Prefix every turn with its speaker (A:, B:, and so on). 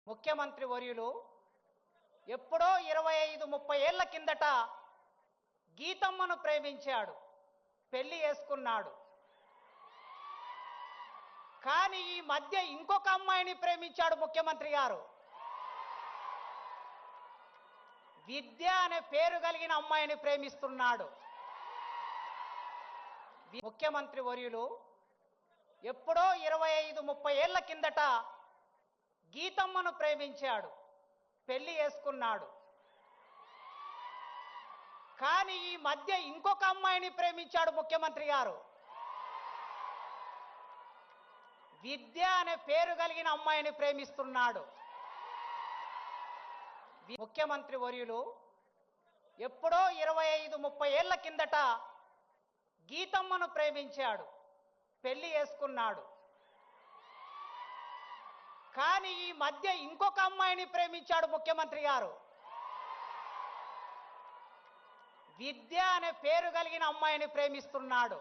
A: ముఖ్యమంత్రి వర్యులు ఎప్పుడో 25-30 ఏళ్ల కిందట గీతమ్మను ప్రేమించాడు, పెళ్లి చేసుకున్నాడు. కానీ ఈ మధ్య ఇంకొక అమ్మాయిని ప్రేమించాడు ముఖ్యమంత్రి గారు. విద్య అనే పేరు కలిగిన అమ్మాయిని ప్రేమిస్తున్నాడు. ముఖ్యమంత్రి వర్యులు ఎప్పుడో 25-30 ఏళ్ల కిందట గీతమ్మను ప్రేమించాడు, పెళ్లి చేసుకున్నాడు. కానీ ఈ మధ్య ఇంకొక అమ్మాయిని ప్రేమించాడు ముఖ్యమంత్రి గారు. విద్య అనే పేరు కలిగిన అమ్మాయిని ప్రేమిస్తున్నాడు. ముఖ్యమంత్రి వర్యులు ఎప్పుడో 25-30 ఏళ్ల కిందట గీతమ్మను ప్రేమించాడు, పెళ్లి చేసుకున్నాడు. కానీ ఈ మధ్య ఇంకొక అమ్మాయిని ప్రేమించాడు ముఖ్యమంత్రి గారు. విద్య అనే పేరు కలిగిన అమ్మాయిని ప్రేమిస్తున్నాడు.